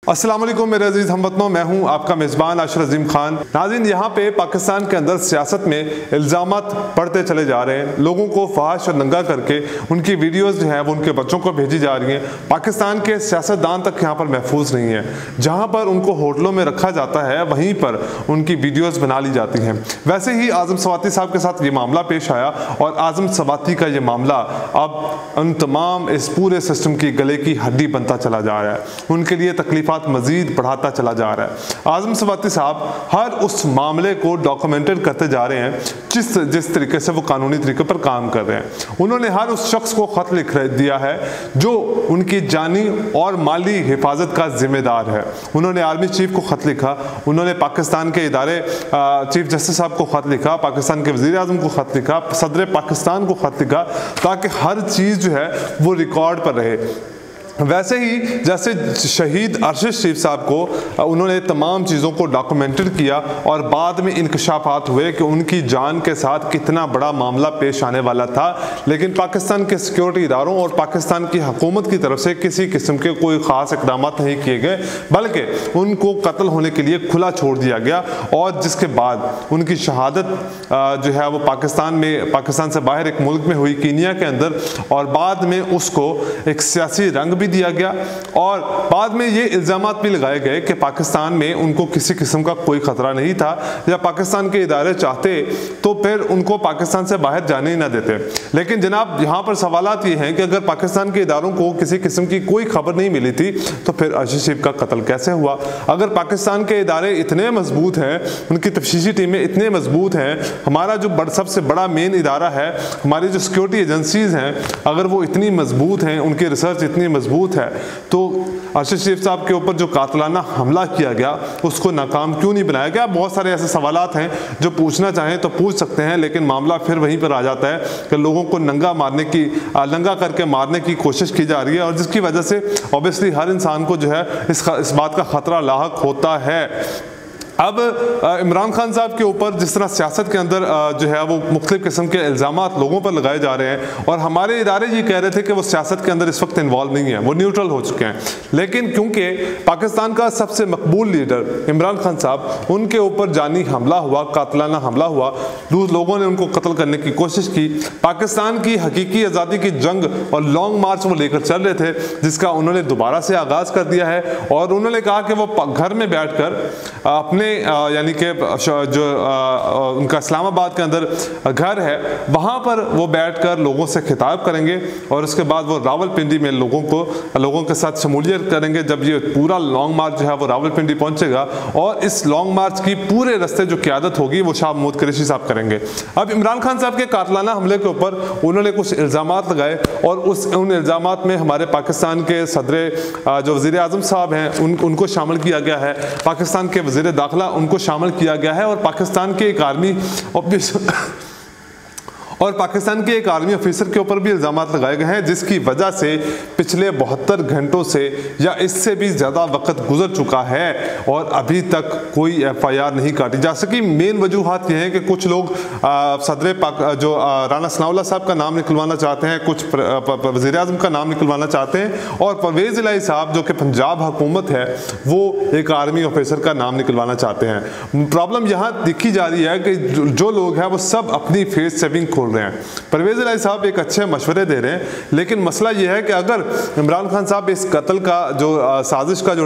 अस्सलाम वालेकुम मेरे अजीज हमवतनों, मैं हूं आपका मेज़बान अशर अजीम खान। नाज़रीन, यहाँ पे पाकिस्तान के अंदर सियासत में इल्ज़ामात बढ़ते चले जा रहे हैं। लोगों को फहाश और नंगा करके उनकी वीडियोस जो है वो उनके बच्चों को भेजी जा रही हैं। पाकिस्तान के सियासतदान तक यहाँ पर महफूज नहीं है। जहाँ पर उनको होटलों में रखा जाता है वहीं पर उनकी वीडियोज़ बना ली जाती हैं। वैसे ही आज़म सवाती साहब के साथ ये मामला पेश आया और आज़म सवाती का ये मामला अब उन तमाम इस पूरे सिस्टम की गले की हड्डी बनता चला जा रहा है। उनके लिए तकलीफ मजीद बढ़ाता चला जा रहा है। आज़म सवाती साहब हर उस मामले को डॉक्यूमेंटेड करते जा रहे हैं जिस तरीके से वो कानूनी तरीके पर काम कर रहे हैं। उन्होंने हर उस शख्स को खत लिख दिया है जो उनकी जानी और माली हिफाजत का जिम्मेदार है। उन्होंने आर्मी चीफ को खत लिखा, उन्होंने पाकिस्तान के इदारे चीफ जस्टिस साहब को खत लिखा, पाकिस्तान के वज़ीर आज़म को खत लिखा, सदर पाकिस्तान को खत लिखा, ताकि हर चीज़ जो है वो रिकॉर्ड पर रहे। वैसे ही जैसे शहीद अरशद शरीफ साहब को उन्होंने तमाम चीज़ों को डॉक्यूमेंटेड किया और बाद में इंकशाफात हुए कि उनकी जान के साथ कितना बड़ा मामला पेश आने वाला था, लेकिन पाकिस्तान के सिक्योरिटी इदारों और पाकिस्तान की हुकूमत की तरफ से किसी किस्म के कोई ख़ास इक़दाम नहीं किए गए, बल्कि उनको कत्ल होने के लिए खुला छोड़ दिया गया। और जिसके बाद उनकी शहादत जो है वो पाकिस्तान से बाहर एक मुल्क में हुई, कीनिया के अंदर, और बाद में उसको एक सियासी रंग भी दिया गया और बाद में ये इल्जामात भी लगाए गए कि पाकिस्तान में उनको किसी किस्म का कोई खतरा नहीं था, या पाकिस्तान के इदारे चाहते तो फिर उनको पाकिस्तान से बाहर जाने ही ना देते। लेकिन जनाब, यहाँ पर सवालात ये हैं कि अगर पाकिस्तान के इदारों को किसी किस्म की कोई खबर नहीं मिली थी तो फिर अरशद शरीफ का कत्ल कैसे हुआ? अगर पाकिस्तान के इदारे इतने मजबूत हैं, उनकी तफ्तीशी टीमें इतने मजबूत हैं, हमारा जो सबसे बड़ा मेन इदारा है, हमारी जो सिक्योरिटी एजेंसीज हैं, अगर वो इतनी मजबूत हैं, उनकी रिसर्च इतनी मजबूत है, तो अरशद शरीफ साहब के ऊपर जो कातलाना हमला किया गया उसको नाकाम क्यों नहीं बनाया गया? बहुत सारे ऐसे सवालात हैं जो पूछना चाहें तो पूछ सकते हैं, लेकिन मामला फिर वहीं पर आ जाता है कि लोगों को नंगा करके मारने की कोशिश की जा रही है, और जिसकी वजह से ऑब्वियसली हर इंसान को जो है इस बात का खतरा लाहक होता है। अब इमरान खान साहब के ऊपर जिस तरह सियासत के अंदर जो है वो मुख्तलिफ किस्म के इल्ज़ामात लोगों पर लगाए जा रहे हैं, और हमारे इदारे ये कह रहे थे कि वो सियासत के अंदर इस वक्त इन्वॉल्व नहीं है, वो न्यूट्रल हो चुके हैं, लेकिन क्योंकि पाकिस्तान का सबसे मकबूल लीडर इमरान खान साहब, उनके ऊपर जानी हमला हुआ, कातलाना हमला हुआ, लोगों ने उनको कत्ल करने की कोशिश की। पाकिस्तान की हकीकी आज़ादी की जंग और लॉन्ग मार्च वो लेकर चल रहे थे, जिसका उन्होंने दोबारा से आगाज़ कर दिया है, और उन्होंने कहा कि वो घर में बैठ कर अपने यानी कि जो उनका इस्लामाबाद के अंदर घर है वहाँ पर वो बैठकर लोगों से खिताब करेंगे, और उसके बाद वो रावलपिंडी में लोगों के साथ शमूलियत करेंगे। जब ये पूरा लॉन्ग मार्च जो है वो रावलपिंडी पहुँचेगा, और इस लॉन्ग मार्च की पूरे रास्ते जो क़यादत होगी वो शाह महमूद कुरैशी साहब करेंगे। अब इमरान खान साहब के कातलाना हमले के ऊपर उन्होंने कुछ इल्ज़ामात लगाए, और उन इल्ज़ामात में हमारे पाकिस्तान के सदर जो वज़ीर आज़म साहब हैं उनको शामिल किया गया है, पाकिस्तान के वज़ीर दाखिला उनको शामिल किया गया है, और पाकिस्तान के एक आर्मी ऑफिसर के ऊपर भी इल्ज़ामात लगाए गए हैं, जिसकी वजह से पिछले 72 घंटों से या इससे भी ज़्यादा वक्त गुजर चुका है और अभी तक कोई FIR नहीं काटी जा सकी। मेन वजूहात यह है कि कुछ लोग जो राना सनाउल्लाह साहब का नाम निकलवाना चाहते हैं, कुछ वज़ीर आज़म का नाम निकलवाना चाहते हैं, और परवेज़ इलाही साहब जो कि पंजाब हुकूमत है वो एक आर्मी ऑफिसर का नाम निकलवाना चाहते हैं। प्रॉब्लम यहाँ दिखी जा रही है कि जो लोग हैं वो सब अपनी फेस सेविंग खोल रहे हैं। परवेज़ इलाही साहब एक अच्छे मशवरे दे रहे हैं, लेकिन मसला यह है कि अगर इमरान खान साहब इस कत्ल का जो साजिश का जो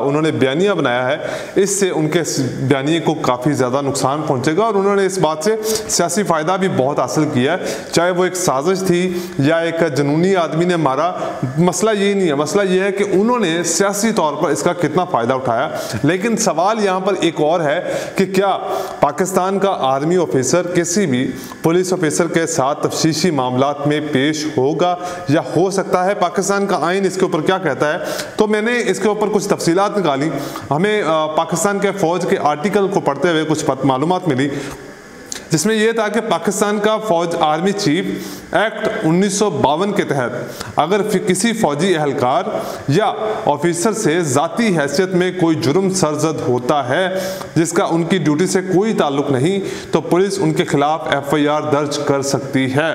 उन्होंने बयानिया बनाया है, इससे उनके बयानिए को काफ़ी ज़्यादा नुकसान पहुंचेगा, और उन्होंने इस बात से सियासी फ़ायदा भी बहुत हासिल किया है, चाहे वो एक साजिश थी या एक जुनूनी आदमी ने मारा। मसला ये नहीं है, मसला ये है कि उन्होंने सियासी तौर पर इसका कितना फ़ायदा उठाया। लेकिन सवाल यहाँ पर एक और है कि क्या पाकिस्तान का आर्मी ऑफिसर किसी भी पुलिस ऑफिसर के साथ तफ्तीशी मामलात में पेश होगा, या हो सकता है पाकिस्तान का आइन इसके ऊपर क्या कहता है? तो मैंने इसके ऊपर कुछ तफसीलात निकाली। हमें पाकिस्तान के फ़ौज के आर्टिकल को पढ़ते हुए कुछ मालूमात मिली, जिसमें यह था कि पाकिस्तान का फौज आर्मी चीफ एक्ट 1952 के तहत अगर किसी फौजी एहलकार या ऑफिसर से ज़ाती हैसियत में कोई जुर्म सरजद होता है जिसका उनकी ड्यूटी से कोई ताल्लुक नहीं, तो पुलिस उनके खिलाफ FIR दर्ज कर सकती है।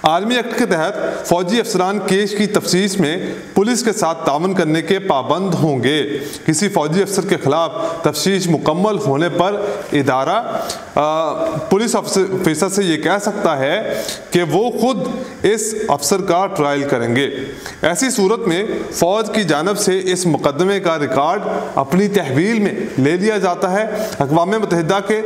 आर्मी एक्ट के तहत फौजी अफसरान केस की तफ्तीश में पुलिस के साथ तावन करने के पाबंद होंगे। किसी फौजी अफसर के खिलाफ तफ्तीश मुकम्मल होने पर इदारा पुलिस ऑफिसर से ये कह सकता है कि वो खुद इस अफसर का ट्रायल करेंगे। ऐसी सूरत में फौज की जानिब से इस मुकदमे का रिकॉर्ड अपनी तहवील में ले लिया जाता है। अक़वाम मुत्तहिदा के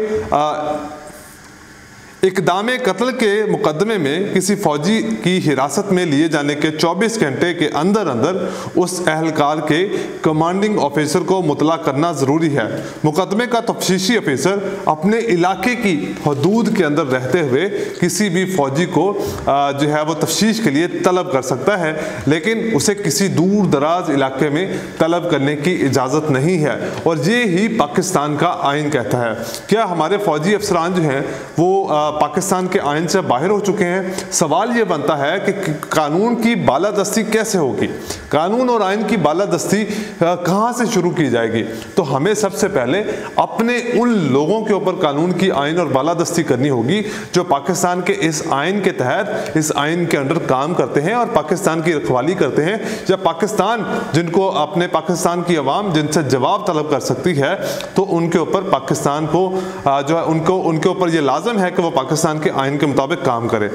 इक़दाम कत्ल के मुकदमे में किसी फौजी की हिरासत में लिए जाने के 24 घंटे के अंदर अंदर उस अहलकार के कमांडिंग ऑफिसर को मुतला करना ज़रूरी है। मुकदमे का तफ्तीशी ऑफिसर अपने इलाके की हदूद के अंदर रहते हुए किसी भी फौजी को जो है वो तफ्तीश के लिए तलब कर सकता है, लेकिन उसे किसी दूर दराज इलाके में तलब करने की इजाज़त नहीं है। और ये ही पाकिस्तान का आइन कहता है। क्या हमारे फौजी अफसरान जो हैं वो पाकिस्तान के आइन से बाहर हो चुके हैं? सवाल ये बनता है कि कानून की बालादस्ती कैसे होगी, कानून और आइन की बालादस्ती कहाँ से शुरू की जाएगी? तो हमें सबसे पहले अपने उन लोगों के ऊपर कानून की आइन और बालादस्ती करनी होगी जो पाकिस्तान के इस आइन के तहत, इस आइन के अंडर काम करते हैं और पाकिस्तान की रखवाली करते हैं। जब पाकिस्तान जिनको अपने पाकिस्तान की अवाम जिनसे जवाब तलब कर सकती है, तो उनके ऊपर पाकिस्तान को जो है उनके ऊपर ये लाजम है कि वो पाकिस्तान के आइन के मुताबिक काम करे।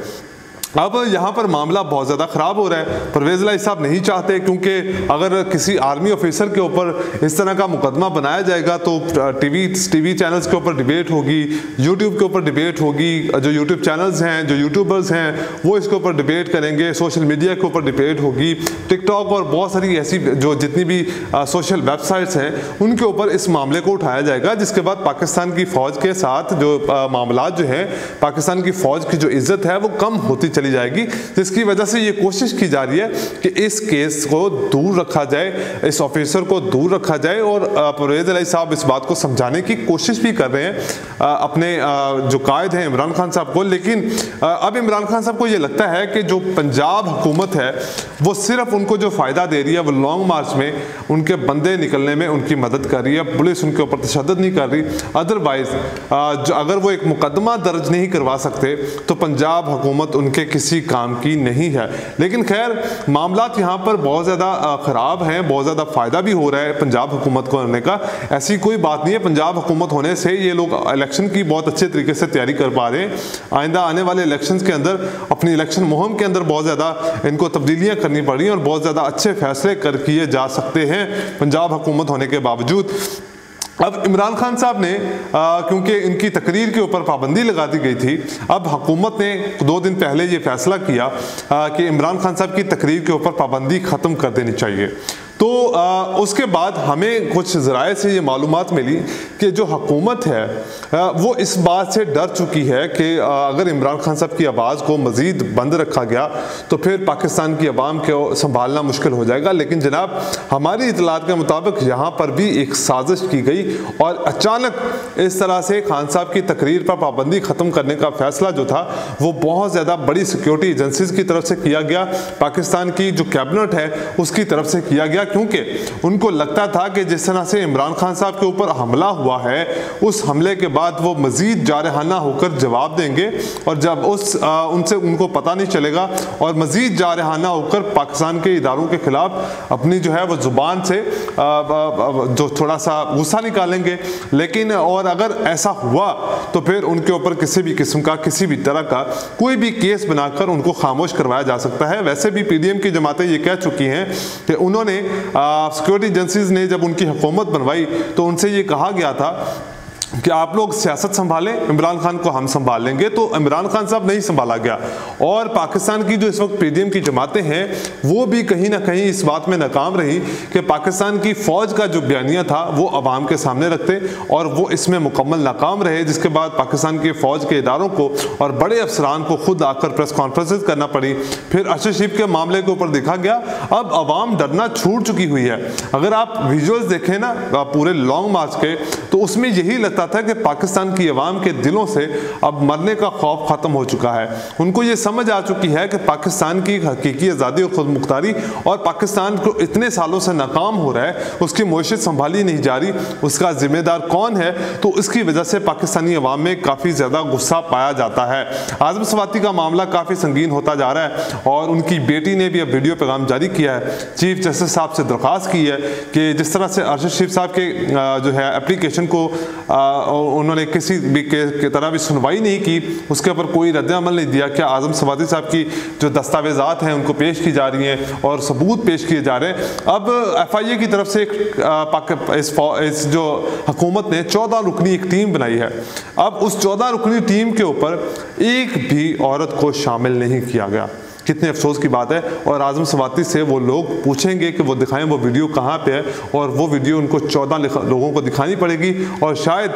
अब यहाँ पर मामला बहुत ज़्यादा ख़राब हो रहा है। परवेज़ इलाही साहब नहीं चाहते, क्योंकि अगर किसी आर्मी ऑफिसर के ऊपर इस तरह का मुकदमा बनाया जाएगा तो टीवी चैनल्स के ऊपर डिबेट होगी, यूट्यूब के ऊपर डिबेट होगी, जो यूट्यूब चैनल्स हैं, जो यूट्यूबर्स हैं वो इसके ऊपर डिबेट करेंगे, सोशल मीडिया के ऊपर डिबेट होगी, टिकटॉक और बहुत सारी ऐसी जो जितनी भी सोशल वेबसाइट्स हैं उनके ऊपर इस मामले को उठाया जाएगा, जिसके बाद पाकिस्तान की फ़ौज के साथ जो मामला जो हैं, पाकिस्तान की फ़ौज की जो इज़्ज़त है वो कम होती चली जाएगी। जिसकी वजह से ये कोशिश की जा रही है कि इस केस को दूर रखा जाए, इस ऑफिसर को दूर रखा जाए। और परवेज़ इलाही साहब इस बात को समझाने की कोशिश भी कर रहे हैं अपने जो कायद हैं इमरान खान साहब को। लेकिन अब इमरान खान साहब को ये लगता है कि जो पंजाब हुकूमत है वो सिर्फ उनको जो फ़ायदा दे रही है, वो लॉन्ग मार्च में उनके बंदे निकलने में उनकी मदद कर रही है, पुलिस उनके ऊपर तशद्दुद नहीं कर रही। अदरवाइज अगर वो एक मुकदमा दर्ज नहीं करवा सकते तो पंजाब हुकूमत उनके किसी काम की नहीं है। लेकिन खैर मामलात यहाँ पर बहुत ज़्यादा ख़राब हैं, बहुत ज़्यादा फ़ायदा भी हो रहा है पंजाब हुकूमत को होने का। ऐसी कोई बात नहीं है, पंजाब हुकूमत होने से ये लोग इलेक्शन की बहुत अच्छे तरीके से तैयारी कर पा रहे हैं। आइंदा आने वाले इलेक्शन के अंदर अपनी इलेक्शन मुहिम के अंदर बहुत ज़्यादा इनको तब्दीलियाँ करनी पड़ी और बहुत ज़्यादा अच्छे फैसले कर किए जा सकते हैं पंजाब हुकूमत होने के बावजूद। अब इमरान खान साहब ने क्योंकि इनकी तकरीर के ऊपर पाबंदी लगा दी गई थी, अब हुकूमत ने 2 दिन पहले ये फैसला किया कि इमरान खान साहब की तकरीर के ऊपर पाबंदी ख़त्म कर देनी चाहिए। तो उसके बाद हमें कुछ ज़राए से ये मालूमात मिली कि जो हुकूमत है वो इस बात से डर चुकी है कि अगर इमरान खान साहब की आवाज़ को मज़ीद बंद रखा गया तो फिर पाकिस्तान की आवाम को संभालना मुश्किल हो जाएगा। लेकिन जनाब हमारी इतलात के मुताबिक यहाँ पर भी एक साजिश की गई और अचानक इस तरह से खान साहब की तकरीर पर पाबंदी ख़त्म करने का फ़ैसला जो था वो बहुत ज़्यादा बड़ी सिक्योरिटी एजेंसीज़ की तरफ से किया गया, पाकिस्तान की जो कैबिनेट है उसकी तरफ से किया गया, क्योंकि उनको लगता था कि जिस तरह से इमरान खान साहब के ऊपर हमला हुआ है उस हमले के बाद वो मजीद जारहाना होकर जवाब देंगे और जब उनसे उनको पता नहीं चलेगा और मजीद जारहाना होकर पाकिस्तान के इदारों के खिलाफ अपनी जो है वो जुबान से जो थोड़ा सा गुस्सा निकालेंगे। लेकिन और अगर ऐसा हुआ तो फिर उनके ऊपर किसी भी किस्म का किसी भी तरह का कोई भी केस बनाकर उनको खामोश करवाया जा सकता है। वैसे भी पीडीएम की जमातें ये कह चुकी हैं कि उन्होंने सिक्योरिटी एजेंसीज ने जब उनकी हुकूमत बनवाई तो उनसे ये कहा गया था कि आप लोग सियासत संभालें, इमरान खान को हम संभाल लेंगे। तो इमरान खान साहब नहीं संभाला गया और पाकिस्तान की जो इस वक्त पीडीएम की जमातें हैं वो भी कहीं ना कहीं इस बात में नाकाम रही कि पाकिस्तान की फ़ौज का जो बयानिया था वो अवाम के सामने रखते और वो इसमें मुकम्मल नाकाम रहे, जिसके बाद पाकिस्तान के फ़ौज के इदारों को और बड़े अफसरान को खुद आकर प्रेस कॉन्फ्रेंसेस करना पड़ी। फिर अर्शद शरीफ के मामले के ऊपर देखा गया अब अवाम डरना छूट चुकी हुई है। अगर आप विजुअल्स देखें ना पूरे लॉन्ग मार्च के तो उसमें यही लगता था कि पाकिस्तान की अवाम के दिलों से अब मरने का खौफ खत्म हो चुका है। उनको ये समझ आ चुकी है कि पाकिस्तान की हकीकी आज़ादी और खुद मुख्तारी और पाकिस्तान को इतने सालों से नाकाम हो रहा है, उसकी मईशत संभाली नहीं जा रही, उसका जिम्मेदार कौन है। तो इसकी वजह से पाकिस्तानी अवाम में काफ़ी ज़्यादा गुस्सा पाया जाता है। आज़म स्वाति का मामला काफ़ी संगीन होता जा रहा है और उनकी बेटी ने भी अब वीडियो पैगाम जारी किया है। चीफ जस्टिस साहब से दरख्वास्त की है कि जिस तरह से अरशद शरीफ साहब के जो है एप्लीकेशन को उन्होंने किसी भी की तरह भी सुनवाई नहीं की, उसके ऊपर कोई रद्द-ए-अमल नहीं दिया। क्या आज़म स्वाति साहब की जो दस्तावेज़ात हैं उनको पेश की जा रही हैं और सबूत पेश किए जा रहे हैं। अब FIA की तरफ से इस जो हुकूमत ने 14 रुकनी एक टीम बनाई है। अब उस 14 रुकनी टीम के ऊपर एक भी औरत को शामिल नहीं किया गया। कितने अफसोस की बात है। और आज़म स्वाति से वो लोग पूछेंगे कि वो दिखाएं वो वीडियो कहाँ पे है, और वो वीडियो उनको 14 लोगों को दिखानी पड़ेगी। और शायद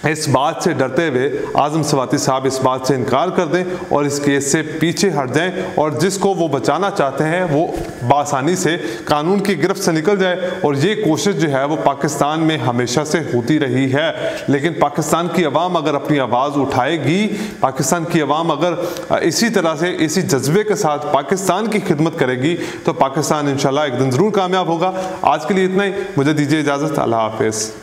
इस बात से डरते हुए आज़म स्वाति साहब इस बात से इनकार कर दें और इस केस से पीछे हट जाएं और जिसको वो बचाना चाहते हैं वो बासानी से कानून की गिरफ्त से निकल जाए। और ये कोशिश जो है वो पाकिस्तान में हमेशा से होती रही है, लेकिन पाकिस्तान की अवाम अगर अपनी आवाज़ उठाएगी, पाकिस्तान की अवाम अगर इसी तरह से इसी जज्बे के साथ पाकिस्तान की खिदमत करेगी तो पाकिस्तान इंशाल्लाह एक दिन ज़रूर कामयाब होगा। आज के लिए इतना ही, मुझे दीजिए इजाज़त। अल्लाह हाफिज़।